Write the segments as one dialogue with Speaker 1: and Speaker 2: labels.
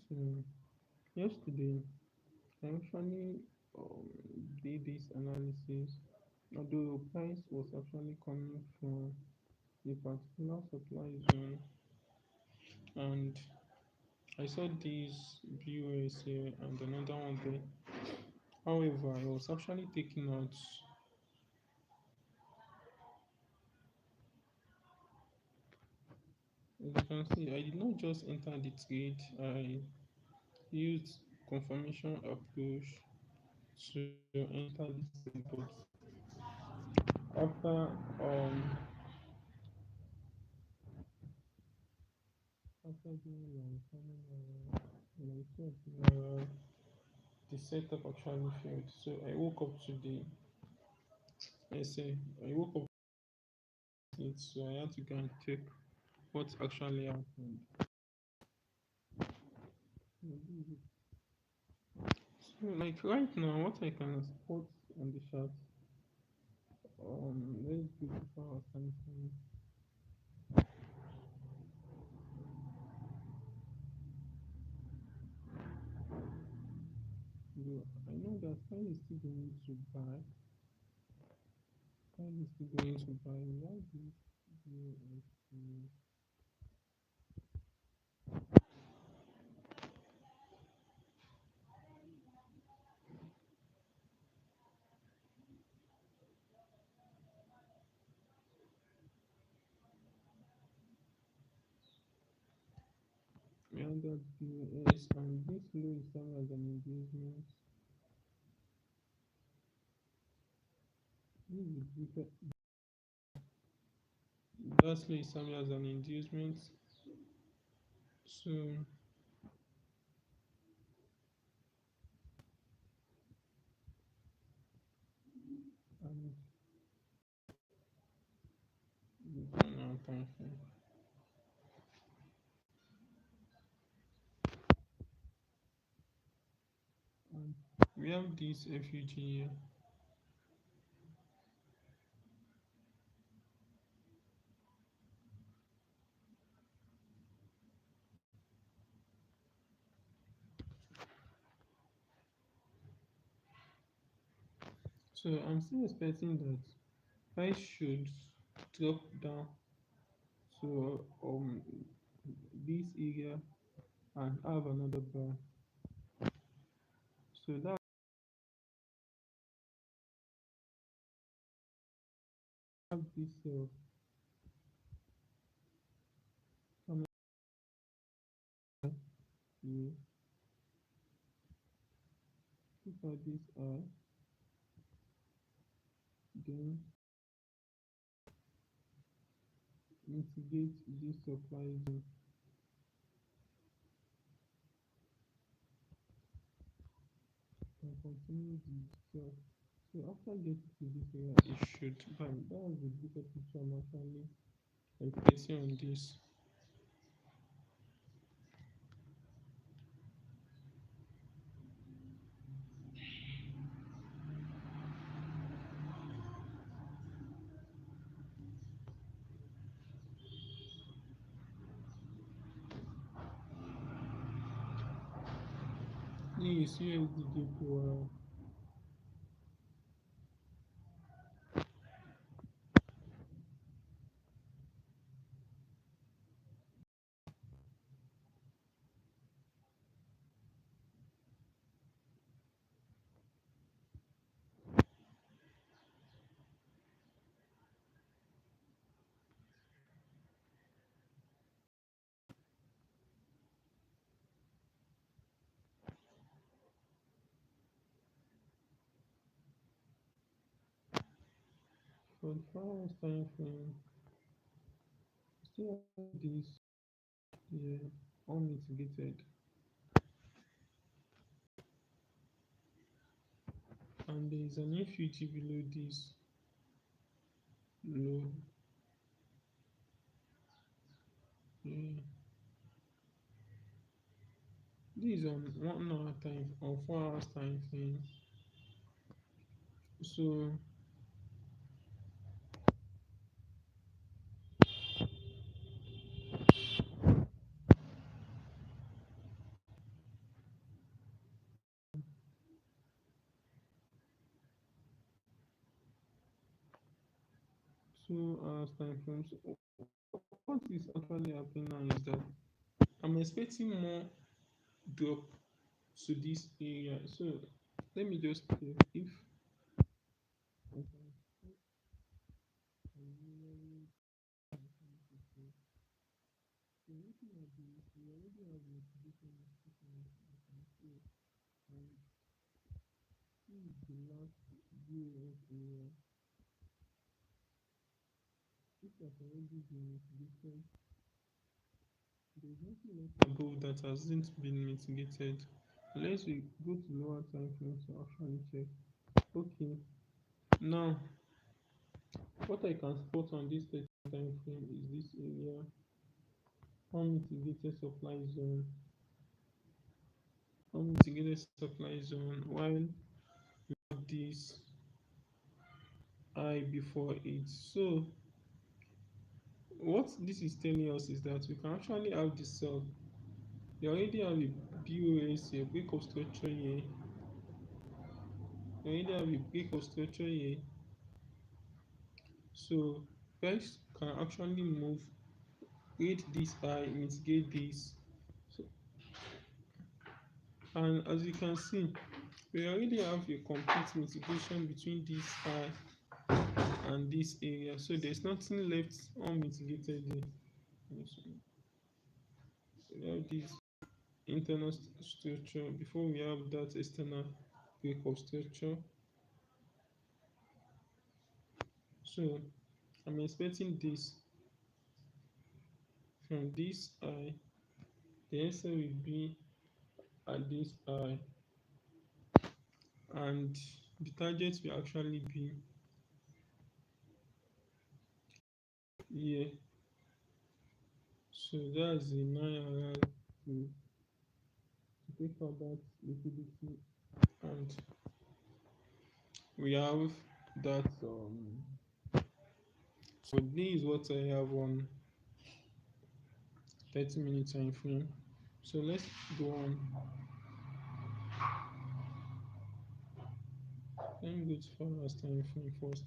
Speaker 1: trying to yesterday I actually did this analysis, although price was actually coming from a particular supply zone, and I saw this BOS here and another one there. However, I was actually taking out, as you can see, I did not just enter the trade, I used confirmation approach to enter the trade, but after after doing like how many hours, like 2 or 3 hours, the setup actually failed. So I woke up today. I say I woke up late, so I had to go and check what actually happened. So like right now, what I can spot on the chart, let's go to power standpoint. Though I know that Style is still going to buy. Style is still going to buy. We have this USD. We have that BOS, and this low is served as an engagement. This is that low is served as an inducement. So and we can now time frame. And we have this FUG here. So I'm still expecting that price should drop down to this area and have another bar. So that have this camera here. Look at this eye, then mitigate this supply zone and continue the sell. So after getting to this area, it should buy. That was the bigger picture I'm actually expecting on this. This USD for the 4 hours time frame. Still have this here unmitigated, and there is an FUG below this low. Yeah. This is on 1 hour time or 4 hours time frame. So 2 hours time frame. So what is actually happening now is that I'm expecting more drop to this area. So let me just check if I can check a really so looking at this, we already have a distribution of so and this is the last VAS area. This has already been mitigated. There is nothing left above that hasn't been mitigated. Unless we go to lower time frames to actually check. Okay, now what I can spot on this 30 time frame is this area, unmitigated supply zone, unmitigated supply zone, while this I before it. So what this is telling us is that we can actually have the cell. We already have a BOS here, break of structure here. We already have a break of structure here. So price can actually move, create this high, mitigate this. So, and as you can see, we already have a complete mitigation between this high and this area. So there's nothing left unmitigated here. So we have this internal structure before we have that external break of structure. So I'm expecting this from this eye, the SL will be at this eye, and the target will actually be here. So that's the 9 hour to take out that liquidity, and we have that. So this is what I have on 30-minute time frame. So let's go on. Let me go to 4 hours time frame first.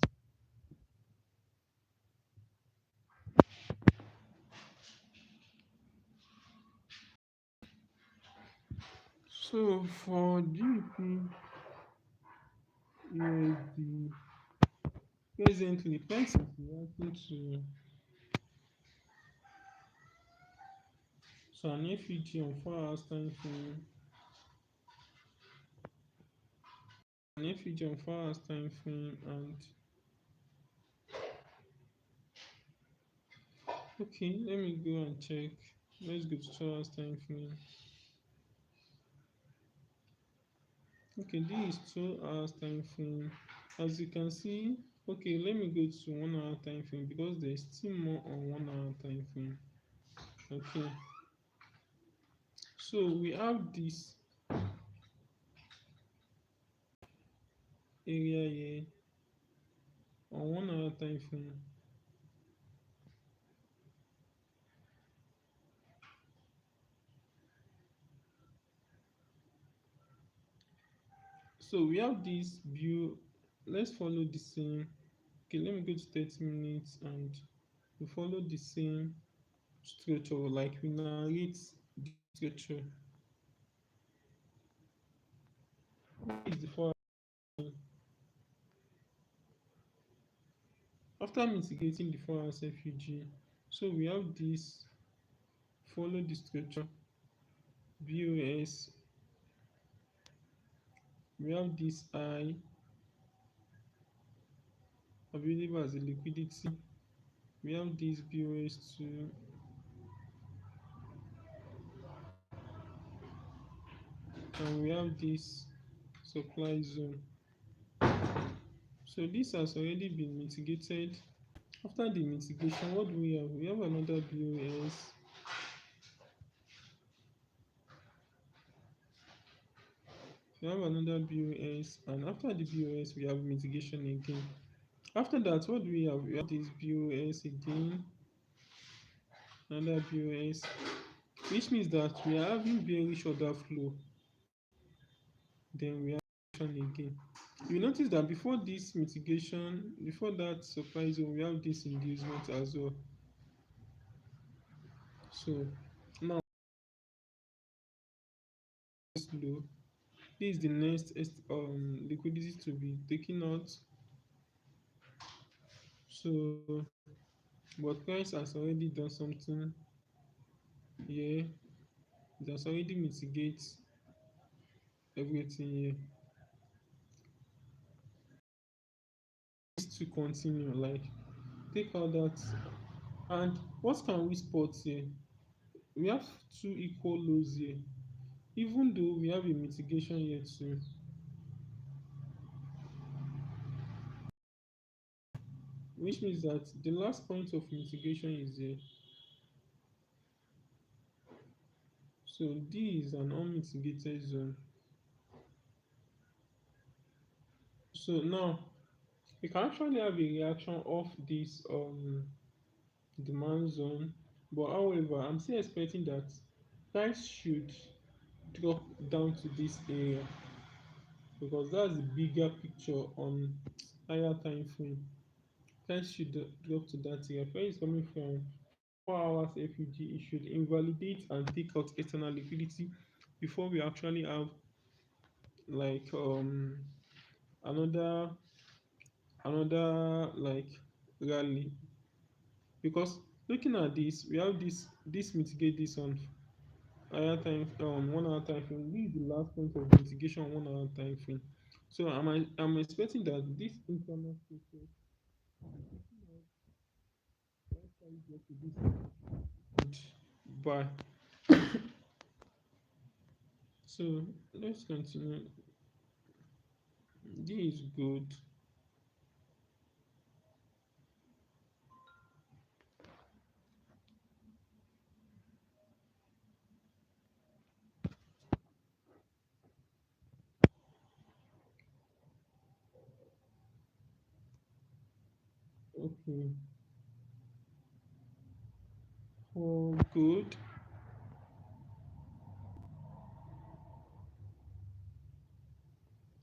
Speaker 1: So for GBP USD, presently price is reacting to an FEG on 4 hours time frame, an FEG on 4 hours time frame, and okay, let me go and check. Let's go to 2 hours time frame. Okay, this is 2 hours time frame. As you can see, okay, let me go to 1 hour time frame because there's still more on 1 hour time frame. Okay, so we have this area here on 1 hour time frame. So we have this view. Let's follow the same. Okay, let me go to 30 minutes and we follow the same structure, like we narrate the structure. This is the 4 after mitigating the 4 hours FUG. So we have this, follow the structure, BOS, we have this I available as a liquidity, we have this BOS2, and we have this supply zone. So this has already been mitigated. After the mitigation, what do we have? We have another BOS. We have another BOS, and after the BOS, we have mitigation again. After that, what do we have? We have this BOS again, another BOS, which means that we are having bearish order flow. Then we have again. You notice that before this mitigation, before that supply zone, we have this inducement as well. So now it's low. This is the next liquidity to be taken out. So, but price has already done something here. It has already mitigate everything here. This to continue, like take out that. And what can we spot here? We have two equal lows here. Even though we have a mitigation here too, which means that the last point of mitigation is here. So D is an unmitigated zone. So now we can actually have a reaction of this demand zone, but however, I'm still expecting that price should drop down to this area because that's the bigger picture on higher time frame. Price should drop to that area. Price is coming from 4 hours FUG. It should invalidate and take out external liquidity before we actually have like another like rally. Because looking at this, we have this mitigate this on higher time 1 hour time frame. This is the last point of mitigation on 1 hour time frame. So I'm expecting that this internal process get to this buy. So let's continue. This is good. Okay, for good.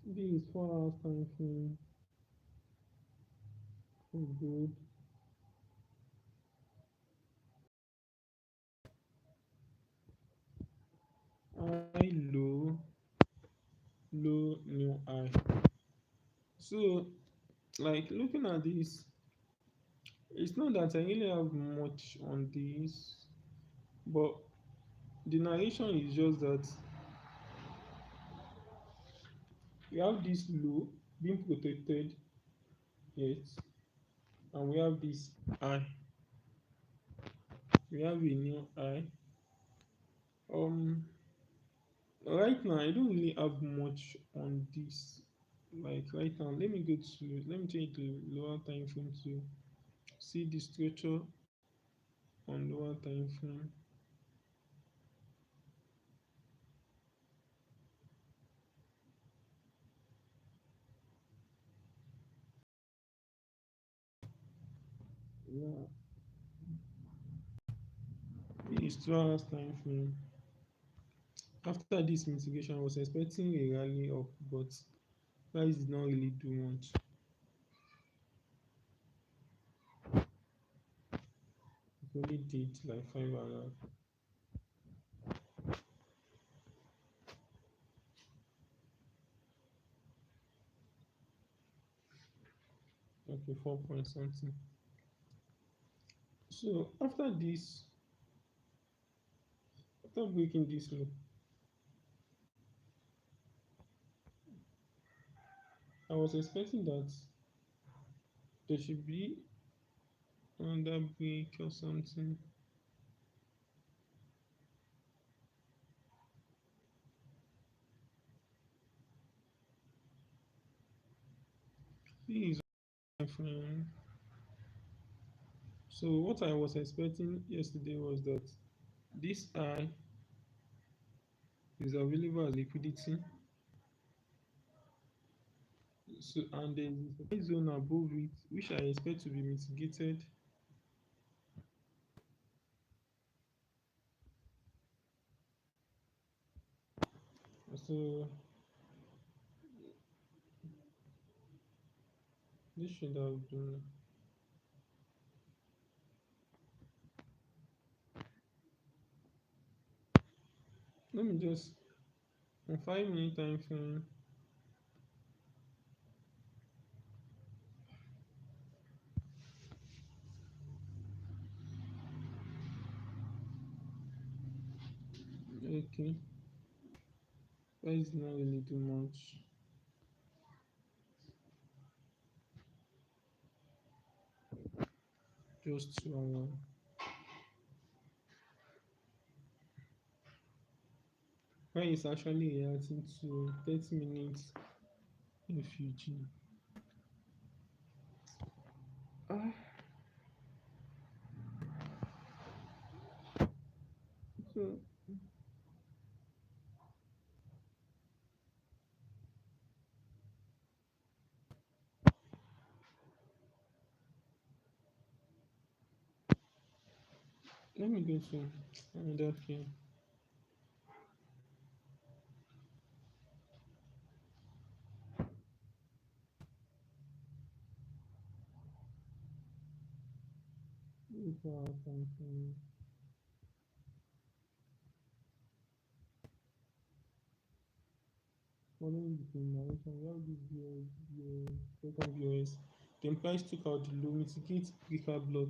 Speaker 1: This is 4 hours time frame for good. High low, low new high. So like looking at this, it's not that I really have much on this, but the narration is just that we have this low being protected yet, and we have this high. We have a new high. Um, right now I don't really have much on this. Like right now, let me change to lower time frame to see the structure on lower time frame. Yeah, it's 2 hours time frame. After this mitigation, I was expecting a rally up, but price did not really do much. It only did like 5 hours. Okay, 4 point something. So after breaking this low, I was expecting that there should be another break or something. This is my friend. So what I was expecting yesterday was that this I is available as liquidity. So and there is a supply zone above it, which I expect to be mitigated. So This should have been. Let me just on 5 minute time frame. Okay, price did not really do much. Just 2 hours. Price is actually reacting to 30 minutes refugee. Ah, so let me go to another film. Look at something. Following the same narration, we have this second VOS. The implies took out the low mitigate breaker block.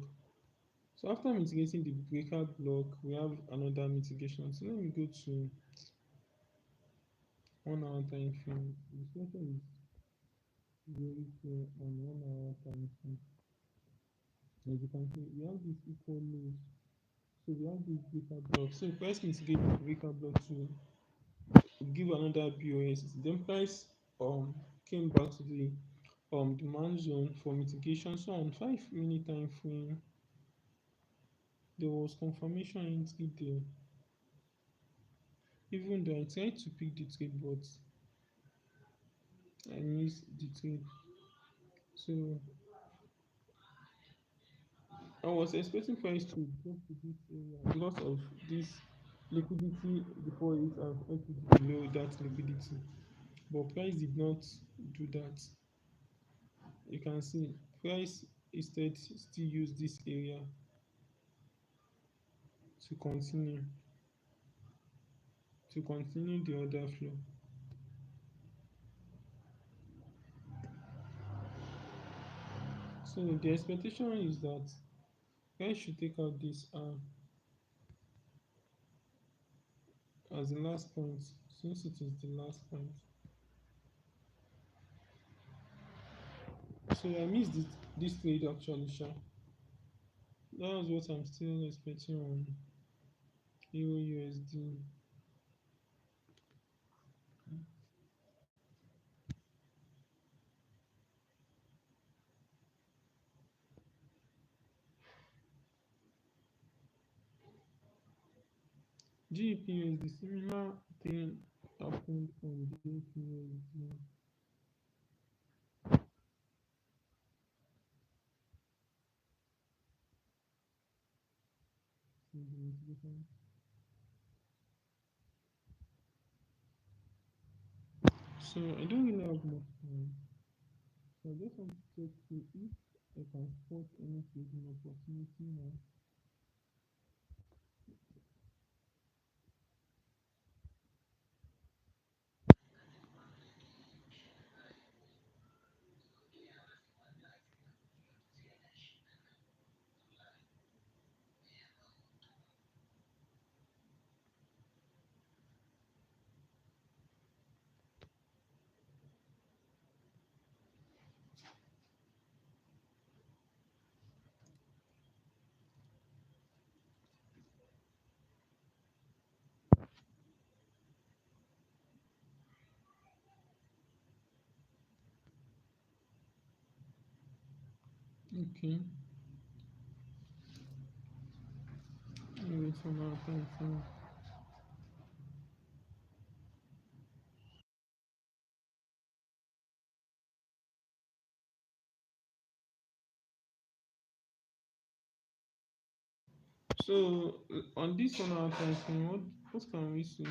Speaker 1: So after mitigating the breaker block, we have another mitigation. So let me go to 1 hour time frame. The solution is very clear on 1 hour time frame. As you can see, we have this equal lows. So we have this breaker block. So price mitigate the breaker block to give another BOS. Then price came back to the demand zone for mitigation. So on 5 minute time frame, there was confirmation entry there. Even though I tried to pick the trade, but I missed the trade. So I was expecting price to drop to this area because of this liquidity before it and equity below that liquidity. But price did not do that. You can see price instead still use this area to continue the order flow. So the expectation is that price should take out this as the last point since it is the last point. So I missed this trade actually, sha. That's what I'm still expecting on Euro USD. GBP USD, similar thing happened on GBP USD. So I don't really have much time. So I just want to check to if I can spot any trading opportunity now. Okay, wait for my time. So on this 1 hour time frame, what can we see?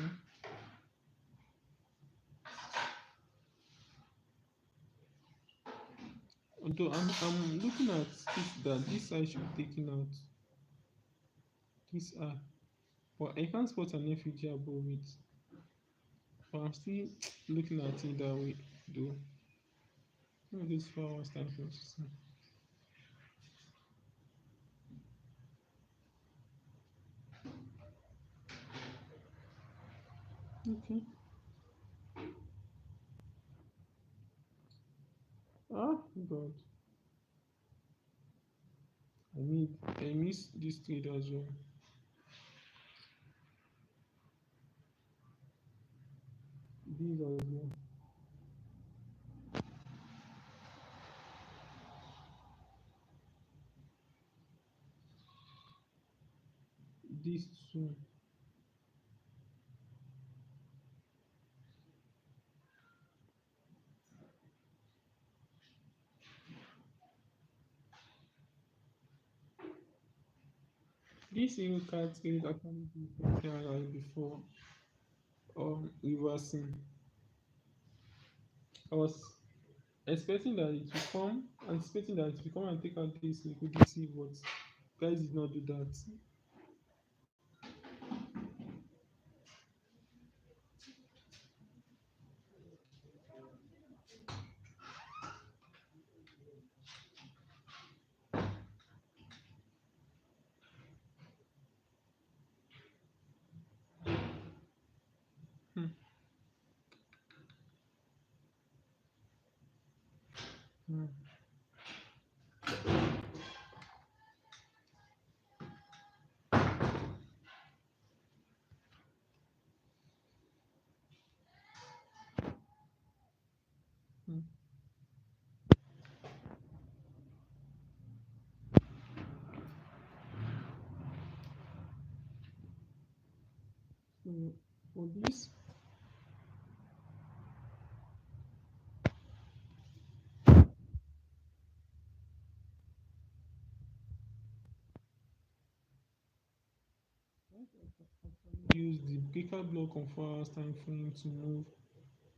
Speaker 1: Although I'm looking at it that this eye should be taken out. This eye. But I can't spot an effigy above it. But I'm still looking at it that way though. Let me just 4 hours time for to see. Okay. Ah God. I miss this trade as well. These as well. These two. This hero card trade actually do something like before reversing. I was expecting that it will come, anticipating that it will come and take out this liquidity, but guys did not do that. Hmm. Hmm. Hmm. So for this, use the breaker block on 4 hours time frame to move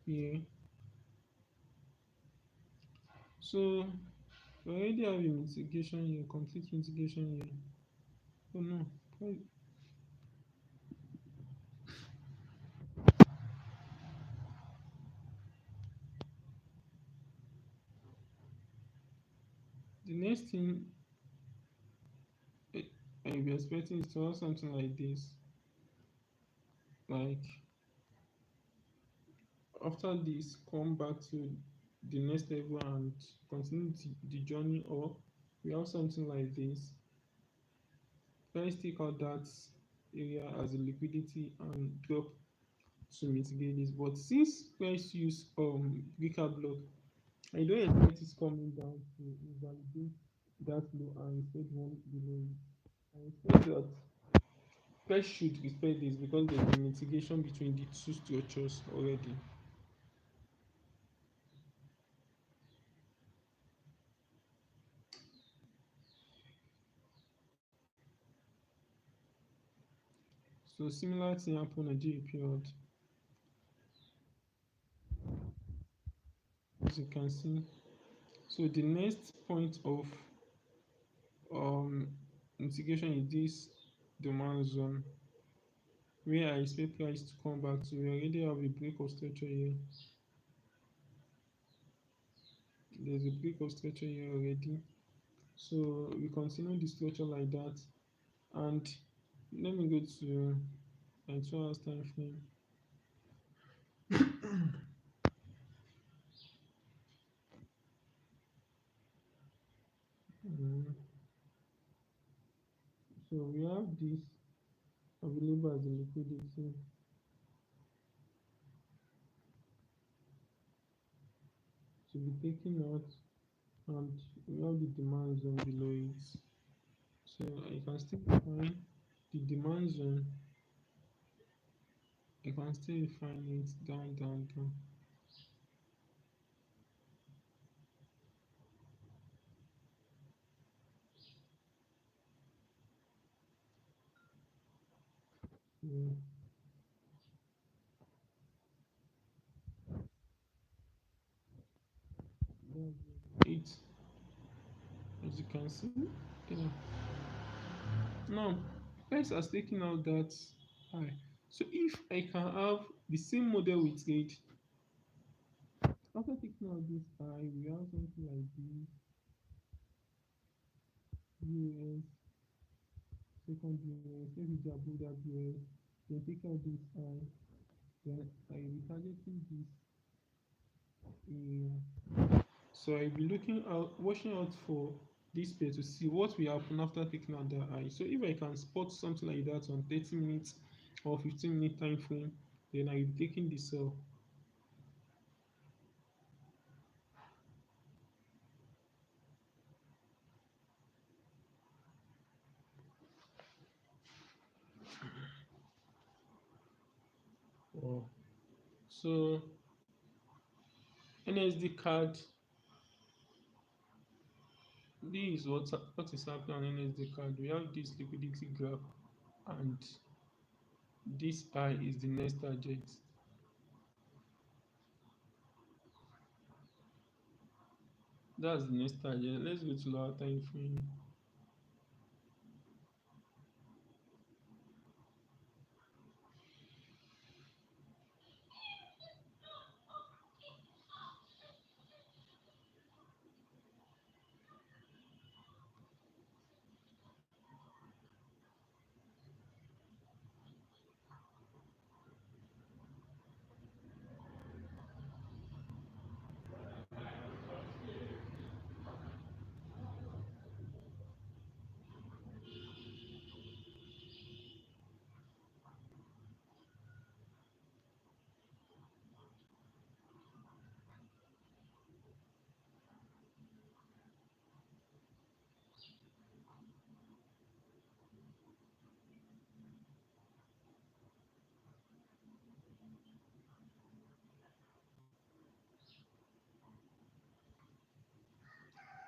Speaker 1: here. So we already have a mitigation here, complete mitigation here. Oh no, the next thing I will be expecting is to have something like this. Like after this, come back to the next level and continue the journey, or we have something like this. Let's take out that area as a liquidity and drop to mitigate this. But since price use breaker block, I don't expect it coming down to invalidate that low and instead one below it. I expect that price should respect this because there's a mitigation between the two structures already. So similar thing happened on Nigeria period. As you can see. So the next point of um mitigation is this demand zone where I expect price to come back to. We already have a break of structure here. There's a break of structure here already. So we continue the structure like that. And let me go to my 2 hours time frame. Mm. So we have this available as a liquidity to be taken out, and we have the demand zone below it. So I can still find the demand zone. I can still find it down, down, down. So that's it. So yeah. Now price has taken out that eye. So if I can have the same model with age, after taking out this eye, we have something like this US, second US, maybe Jabuda US, then take out this eye, then I will be targeting this area. So I'll be looking out, watching out for this pair to see what will happen after taking out the eye. So if I can spot something like that on 30 minutes or 15-minute time frame, then I will be taking the sell. Wow. So NSD card, this is what is happening on NSD card. We have this liquidity graph, and this eye is the next target. That's the next target. Let's go to lower time frame.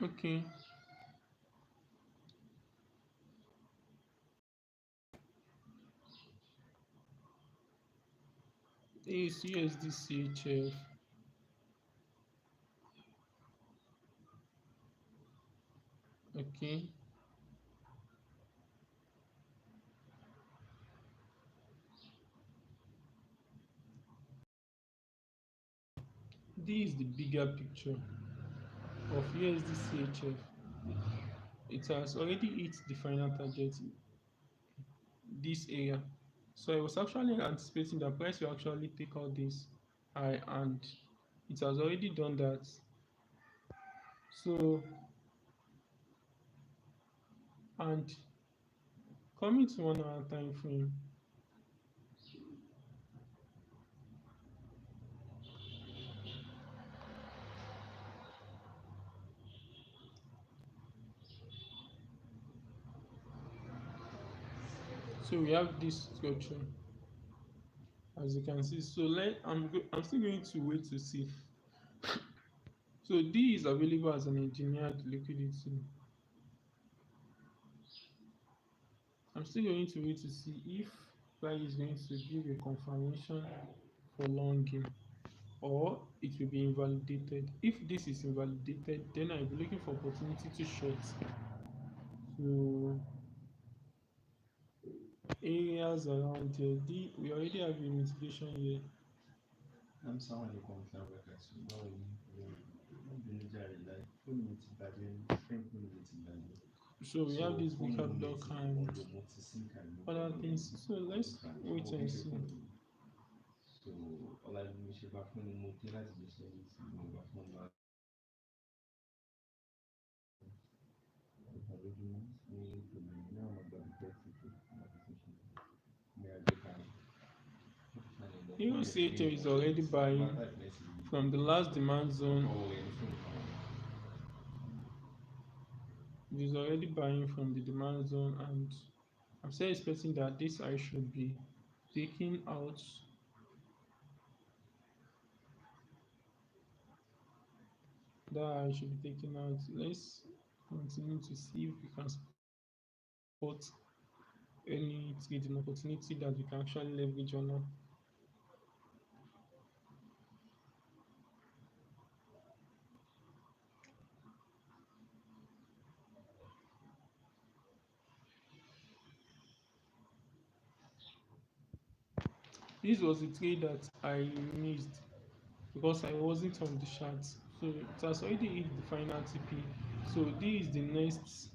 Speaker 1: Okay. This is USD Okay. This is the bigger picture of USD. It has already hit the final target, this area. So I was actually anticipating that price will actually take out this high, and it has already done that. So, and coming to 1 hour time frame, so we have this structure, as you can see. So I'm still going to wait to see. So D is available as an engineered liquidity. I'm still going to wait to see if price is going to give a confirmation for long game, or it will be invalidated. If this is invalidated, then I'll be looking for opportunity to short. So areas around here, we already have a mitigation here. So we have this big up block and other things. So let's wait and see. UCHF is already buying from the last demand zone. It is already buying from the demand zone, and I'm still expecting that this I should be taking out. That I should be taking out. Let's continue to see if we can spot any trading opportunity that we can actually leverage on. This was a trade that I missed because I wasn't on the chart. So it has already hit the final TP. So this is the next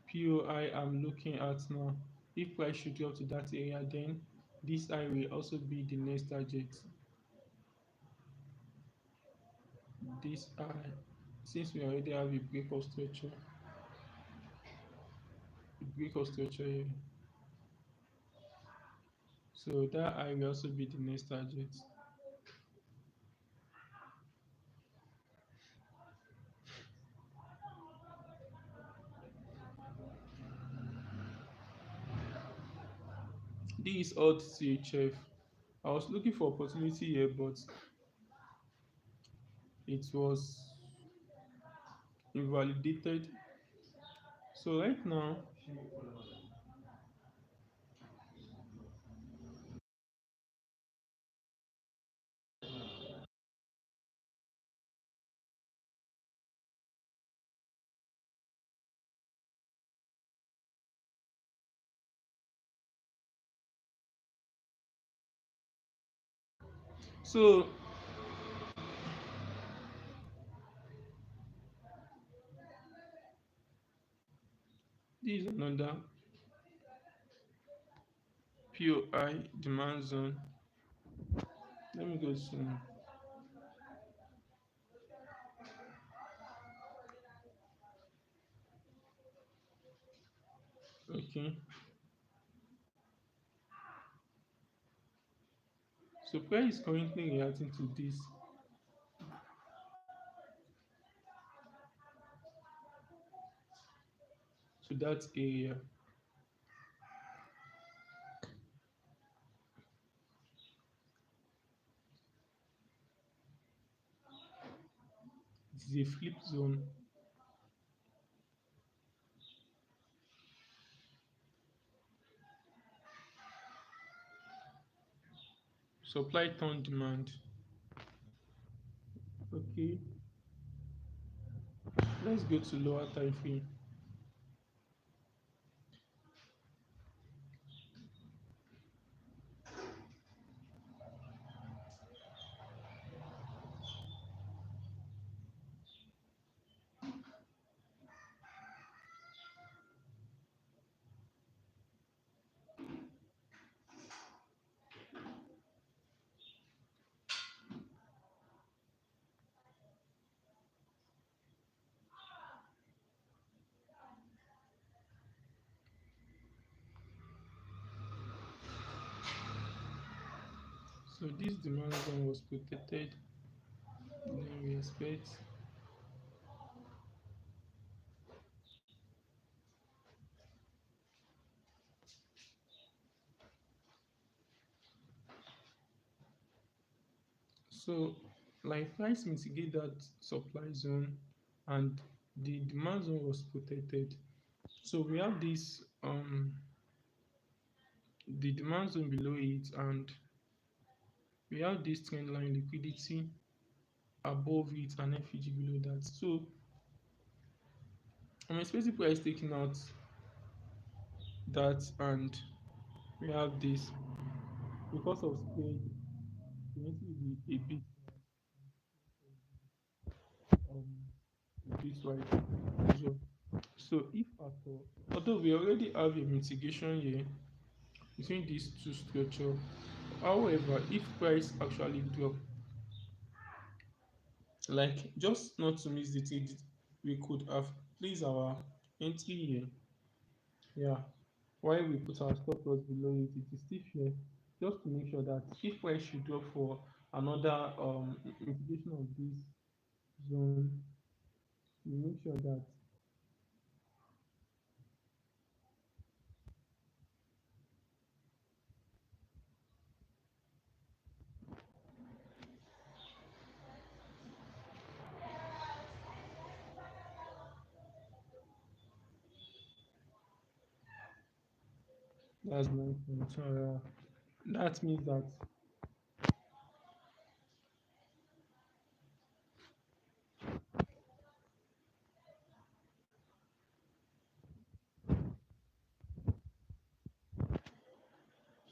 Speaker 1: POI I'm looking at now. If price should drop to that area, then this high will also be the next target. This high, since we already have a break of structure here. So that high will also be the next target. This is odd CHF. I was looking for opportunity here, but it was invalidated. So right now, so this is another POI demand zone. Let me go to okay. So price is currently reacting to that area. It is a flip zone. Supply turn demand. Okay, let's go to lower time frame. So this demand zone was protected. Then we expect. So like price mitigate that supply zone and the demand zone was protected. So we have this the demand zone below it, and we have this trend line liquidity above it and FEG below that. So I'm expecting price taking out that, and we have this because of spread. We need to be a bit um a bit wide. So if at all, although we already have a mitigation here between these two structure, however, if price actually drop, like just not to miss the trade, we could have placed our entry here. Yeah, while we put our stop loss below it, it is still fair, just to make sure that if price should drop for another mitigation of this zone, we make sure that that's 9 point. That means that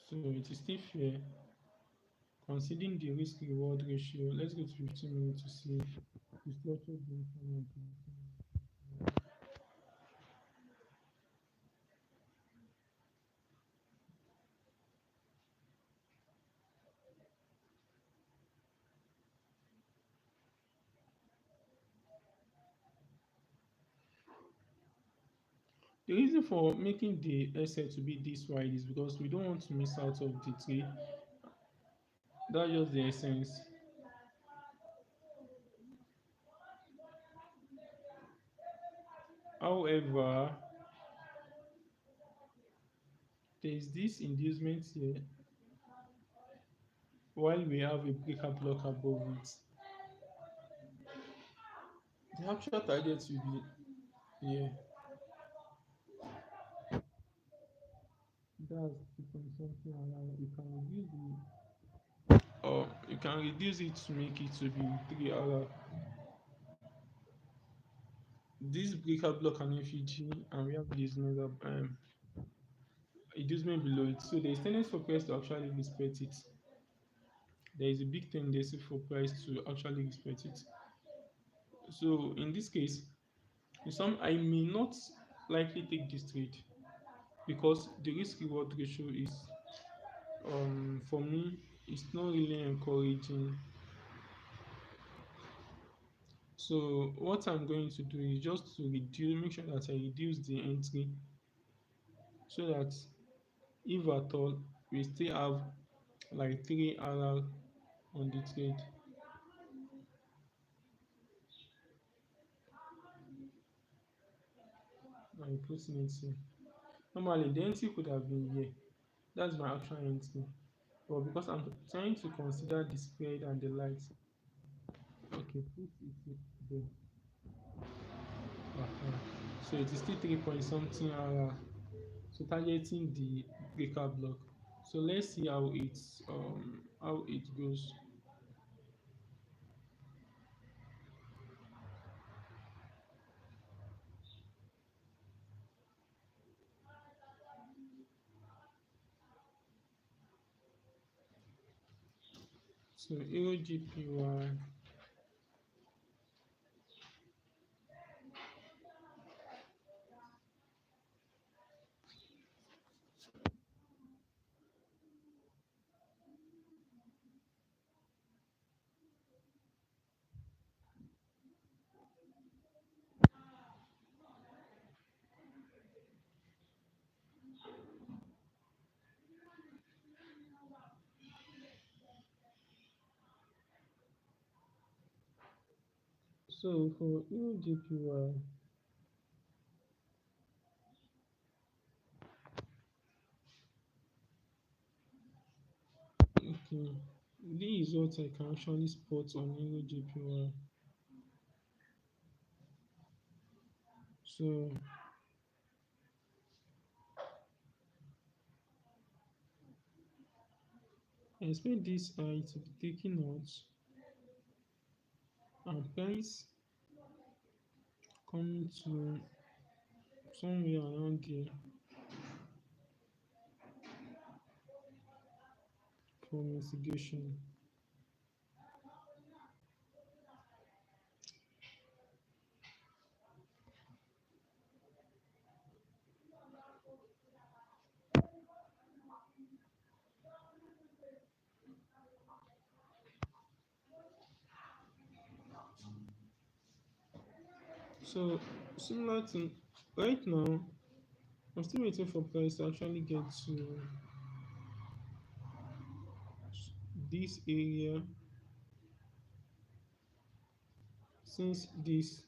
Speaker 1: So it is still fair considering the risk reward ratio. Let's go to 15 minutes to see the structure of the information. The reason for making the essay to be this wide is because we don't want to miss out of the trade. That's just the essence. However, there is this inducement here while we have a breaker block above it. The actual target will be here. That's 2 point something around. You can reduce it to make it to be 3 hour. This breaker block an FEG and we have this inducement below it. So there is tendency for price to actually respect it. There is a big tendency for price to actually respect it. So in this case, I may not likely take this trade because the risk reward ratio is for me it's not really encouraging. So what I'm going to do is just to make sure that I reduce the entry so that if at all we still have like 3 RR on the trade. I'm putting it here. Normally the entry could have been here. That's my actual entry. But because I'm trying to consider the spread and the light, okay, put it there. Uh-huh. So it is still 3 point something RR. So targeting the breaker block. So let's see how it goes. So Euro GPY. So for Euro GPY, okay, this is what I can actually spot on Euro GPY. So I expect this eye to be taken out and price coming to somewhere around there for mitigation. So similar to right now, I'm still waiting for price to actually get to this area since this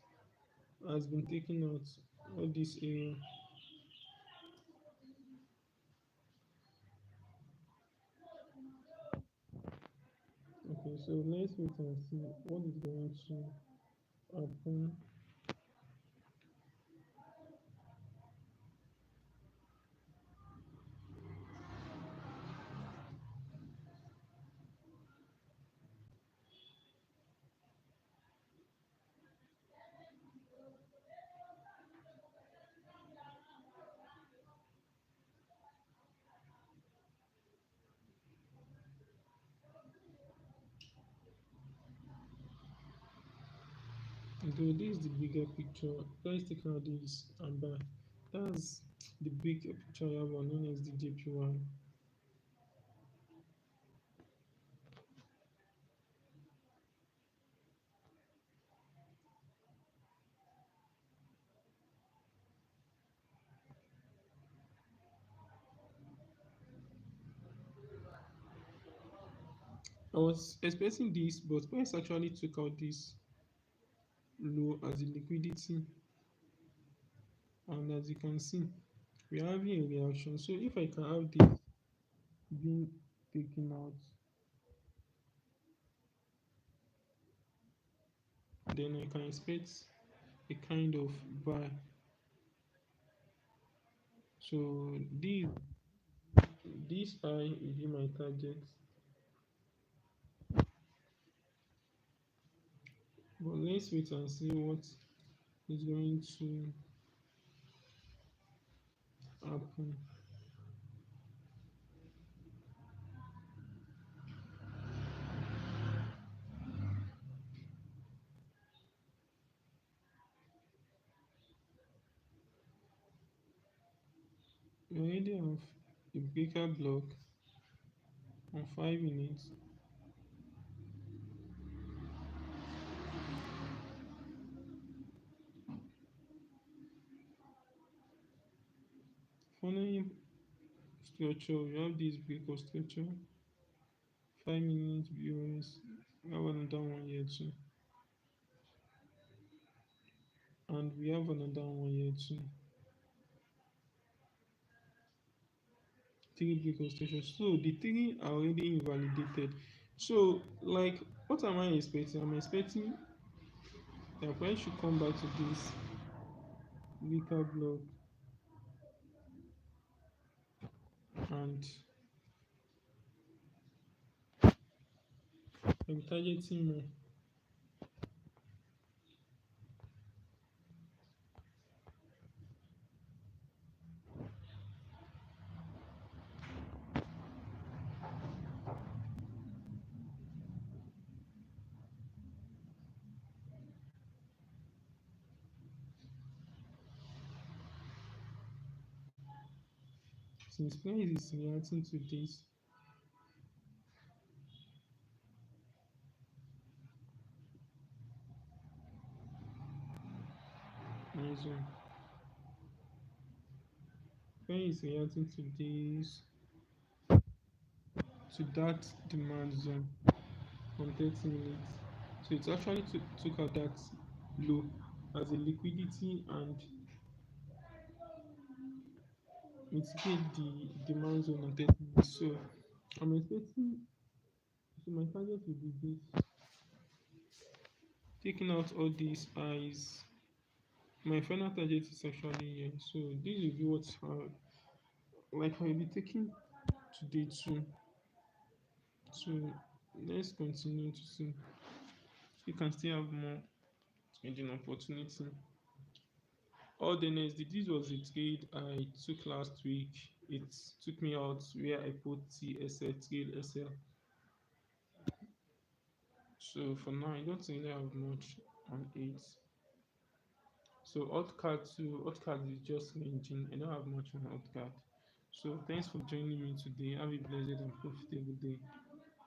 Speaker 1: has been taken out of this area. Okay, so let's wait and see what is going to happen. So this is the bigger picture. Let's take out this and buy. That's the big picture I have on NSDJPY. I was expecting this, but price actually took out this low as a liquidity, and as you can see, we are having a reaction. So if I can have this being taken out, then I can expect a kind of buy. So this high will be my target, but let's wait and see what is going to happen. We already have a breaker block on 5 minutes. Following structure, we have this break of structure, 5 minutes BOS. We have another one here too, and we have another one here too. Three break of structure. So the three are already invalidated. So, like, what am I expecting? I'm expecting that price should come back to this weaker block and I'm targeting more. Since price is reacting to this, nice one. Price is reacting to this, to that demand zone on 30 minutes. So it actually took out that low as a liquidity and mitigate the demand zone on 30 minutes. So I'm expecting, so my target will be this, taking out all these eyes. My final target is actually here. So this will be what like I'll be taking today too. So let's continue to see. You can still have more trading opportunity. All the next, this was a trade I took last week. It took me out where I put TSL, trade SL. So for now, I don't really have much on it. So alt card is just ranging. I don't have much on alt card. So thanks for joining me today. Have a blessed and profitable day.